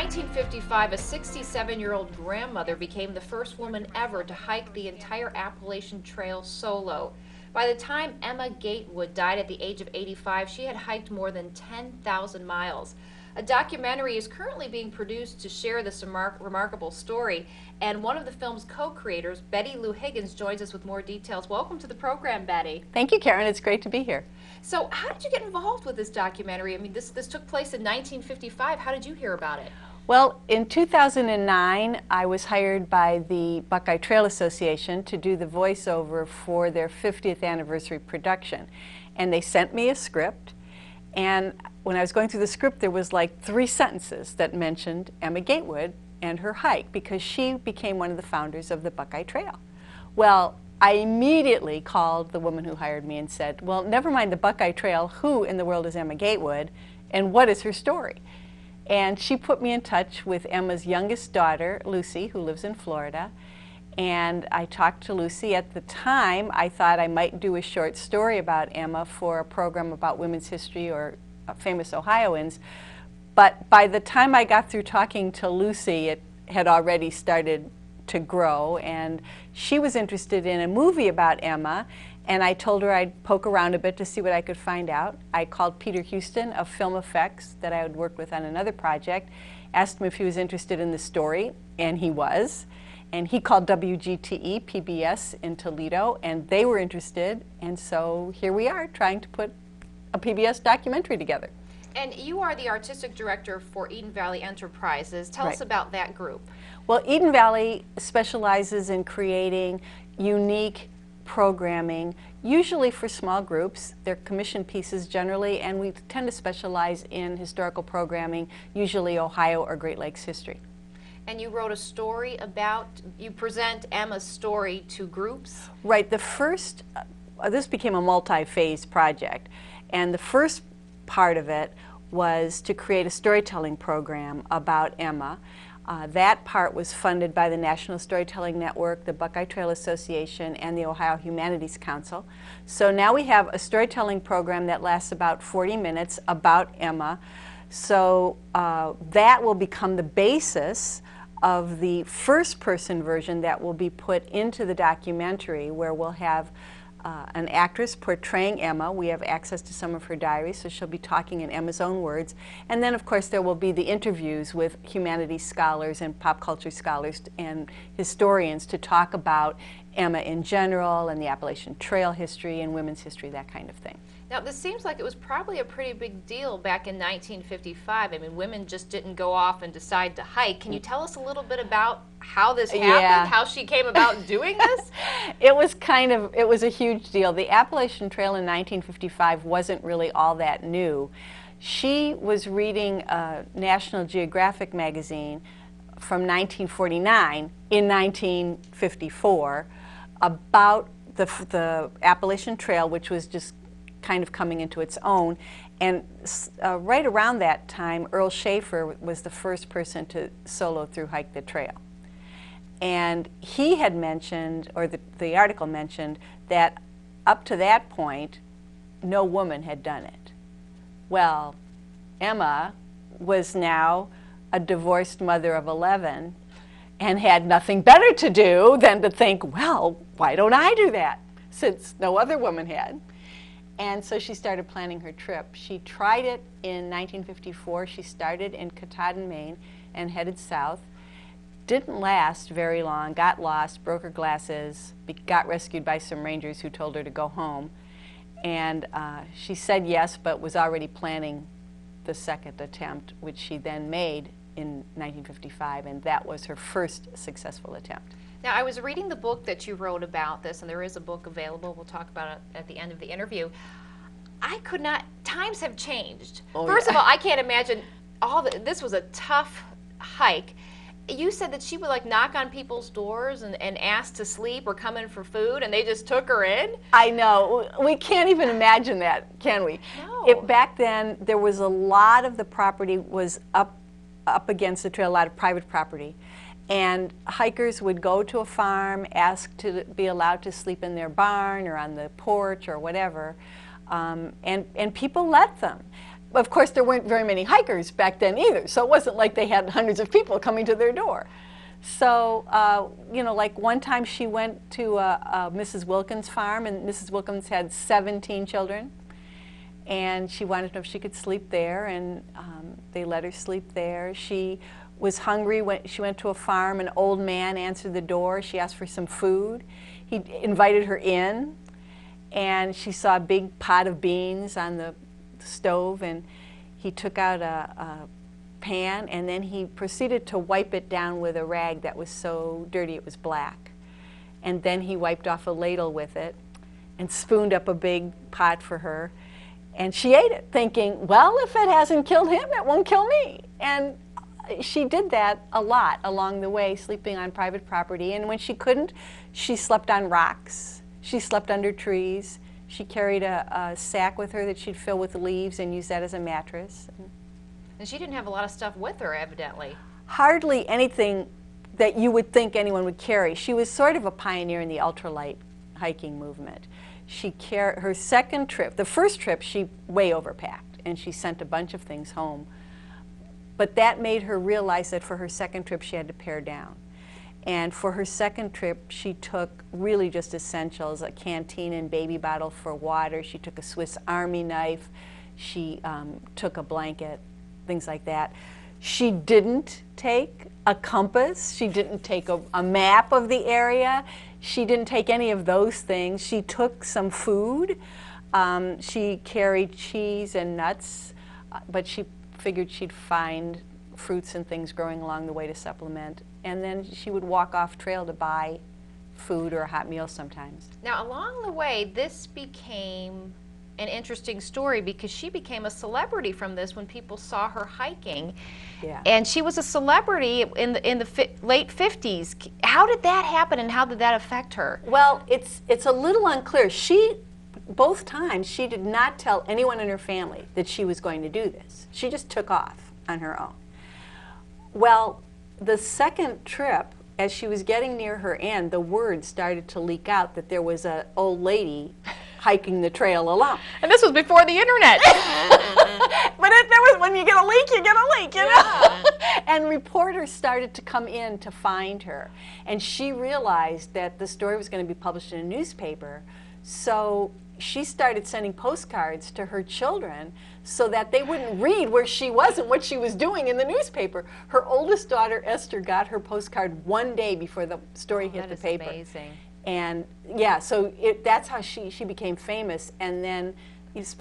1955, a 67-year-old grandmother became the first woman ever to hike the entire Appalachian Trail solo. By the time Emma Gatewood died at the age of 85, she had hiked more than 10,000 miles. A documentary is currently being produced to share this remarkable story, and one of the film's co-creators, Bette Lou Higgins, joins us with more details. Welcome to the program, Betty. Thank you, Karen. It's great to be here. So how did you get involved with this documentary? I mean, this took place in 1955. How did you hear about it? Well, in 2009, I was hired by the Buckeye Trail Association to do the voiceover for their 50th anniversary production. And they sent me a script, and when I was going through the script, there was like 3 sentences that mentioned Emma Gatewood and her hike, because she became one of the founders of the Buckeye Trail. Well, I immediately called the woman who hired me and said, well, never mind the Buckeye Trail, who in the world is Emma Gatewood, and what is her story? And she put me in touch with Emma's youngest daughter, Lucy, who lives in Florida. And I talked to Lucy. At the time, I thought I might do a short story about Emma for a program about women's history or famous Ohioans. But by the time I got through talking to Lucy, it had already started to grow, and she was interested in a movie about Emma, and I told her I'd poke around a bit to see what I could find out. I called Peter Houston of Film Effects that I had worked with on another project, asked him if he was interested in the story, and he was. And he called WGTE PBS in Toledo, and they were interested, and so here we are trying to put a PBS documentary together. And you are the artistic director for Eden Valley Enterprises. Tell us about that group. Well, Eden Valley specializes in creating unique programming, usually for small groups. They're commissioned pieces generally, and we tend to specialize in historical programming, usually Ohio or Great Lakes history. And you wrote a story about, you present Emma's story to groups? Right. The first, this became a multi-phase project, and the first part of it was to create a storytelling program about Emma. That part was funded by the National Storytelling Network, the Buckeye Trail Association, and the Ohio Humanities Council. So now we have a storytelling program that lasts about 40 minutes about Emma. So that will become the basis of the first-person version that will be put into the documentary, where we'll have an actress portraying Emma. We have access to some of her diaries, so she'll be talking in Emma's own words. And then, of course, there will be the interviews with humanities scholars and pop culture scholars and historians to talk about Emma in general and the Appalachian Trail history and women's history, that kind of thing. Now, this seems like it was probably a pretty big deal back in 1955. I mean, women just didn't go off and decide to hike. Can you tell us a little bit about how this happened, how she came about doing this? It was a huge deal. The Appalachian Trail in 1955 wasn't really all that new. She was reading a National Geographic magazine from 1949 in 1954 about the Appalachian Trail, which was just kind of coming into its own. And right around that time, Earl Schaefer was the first person to solo through hike the trail. And he had mentioned, or the article mentioned, that up to that point, no woman had done it. Well, Emma was now a divorced mother of 11 and had nothing better to do than to think, well, why don't I do that, since no other woman had? And so she started planning her trip. She tried it in 1954. She started in Katahdin, Maine, and headed south. Didn't last very long, got lost, broke her glasses, got rescued by some rangers who told her to go home. And she said yes, but was already planning the second attempt, which she then made in 1955, and that was her first successful attempt. Now, I was reading the book that you wrote about this, and there is a book available. We'll talk about it at the end of the interview. I could not, times have changed. First of all, I can't imagine this was a tough hike. You said that she would like knock on people's doors and ask to sleep or come in for food, and they just took her in? I know. We can't even imagine that, can we? No. Back then, there was a lot of the property was up against the trail, a lot of private property. And hikers would go to a farm, ask to be allowed to sleep in their barn or on the porch or whatever, and people let them. of course, there weren't very many hikers back then either, so it wasn't like they had hundreds of people coming to their door. So, like one time she went to Mrs. Wilkins' farm, and Mrs. Wilkins had 17 children, and she wanted to know if she could sleep there, and they let her sleep there. She was hungry when she went to a farm. An old man answered the door. She asked for some food. He invited her in, and she saw a big pot of beans on the stove, and he took out a pan, and then he proceeded to wipe it down with a rag that was so dirty it was black. And then he wiped off a ladle with it and spooned up a big pot for her. And she ate it, thinking, well, if it hasn't killed him, it won't kill me. And she did that a lot along the way, sleeping on private property. And when she couldn't, she slept on rocks. She slept under trees. She carried a sack with her that she'd fill with leaves and use that as a mattress. And she didn't have a lot of stuff with her, evidently. Hardly anything that you would think anyone would carry. She was sort of a pioneer in the ultralight hiking movement. Her second trip, the first trip, she way overpacked, and she sent a bunch of things home. But that made her realize that for her second trip, she had to pare down. And for her second trip, she took really just essentials, a canteen and baby bottle for water. She took a Swiss Army knife. She took a blanket, things like that. She didn't take a compass. She didn't take a map of the area. She didn't take any of those things. She took some food. She carried cheese and nuts, but she figured she'd find fruits and things growing along the way to supplement. And then she would walk off trail to buy food or a hot meal sometimes. Now, along the way, this became an interesting story because she became a celebrity from this when people saw her hiking. Yeah. And she was a celebrity in the late 50s. How did that happen, and how did that affect her? Well, it's a little unclear. Both times, she did not tell anyone in her family that she was going to do this. She just took off on her own. Well, the second trip, as she was getting near her end, the word started to leak out that there was an old lady hiking the trail alone. And this was before the internet. But there was, when you get a leak, you get a leak, you know? Yeah. And reporters started to come in to find her. And she realized that the story was going to be published in a newspaper. So she started sending postcards to her children so that they wouldn't read where she was and what she was doing in the newspaper. Her oldest daughter, Esther, got her postcard one day before the story hit the paper. That is amazing. And yeah, so that's how she became famous. And then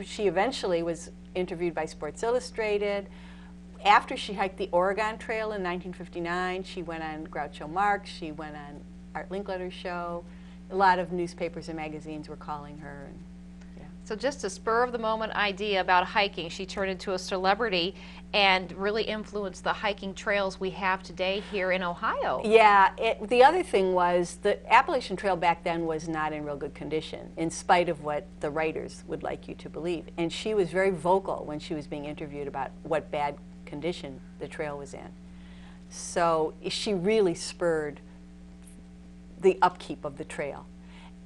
she eventually was interviewed by Sports Illustrated. After she hiked the Oregon Trail in 1959, she went on Groucho Marx, she went on Art Linkletter's show. A lot of newspapers and magazines were calling her. And, yeah. So just a spur-of-the-moment idea about hiking, she turned into a celebrity and really influenced the hiking trails we have today here in Ohio. Yeah, the other thing was the Appalachian Trail back then was not in real good condition, in spite of what the writers would like you to believe. And she was very vocal when she was being interviewed about what bad condition the trail was in. So she really spurred the upkeep of the trail.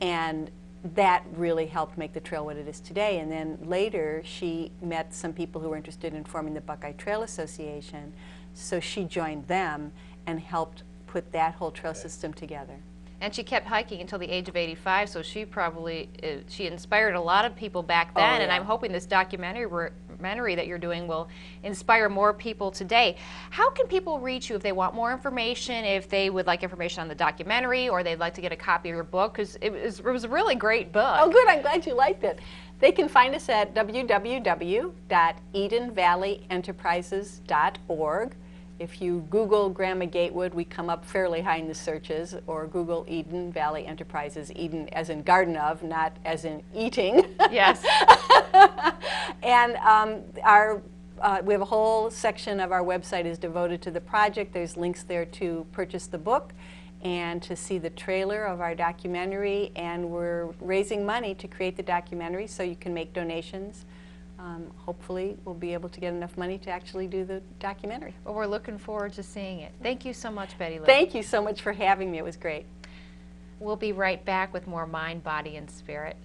And that really helped make the trail what it is today. And then later, she met some people who were interested in forming the Buckeye Trail Association. So she joined them and helped put that whole trail system together. And she kept hiking until the age of 85, so she probably, she inspired a lot of people back then, and I'm hoping this documentary that you're doing will inspire more people today. How can people reach you if they want more information, if they would like information on the documentary, or they'd like to get a copy of your book? Because it was a really great book. Oh, good. I'm glad you liked it. They can find us at www.EdenValleyEnterprises.org. If you Google Grandma Gatewood, we come up fairly high in the searches, or Google Eden Valley Enterprises, Eden as in garden of, not as in eating. Yes. And we have a whole section of our website is devoted to the project. There's links there to purchase the book and to see the trailer of our documentary, and we're raising money to create the documentary, so you can make donations. Hopefully we'll be able to get enough money to actually do the documentary. Well, we're looking forward to seeing it. Thank you so much, Bette Lou. Thank you so much for having me. It was great. We'll be right back with more Mind, Body, and Spirit.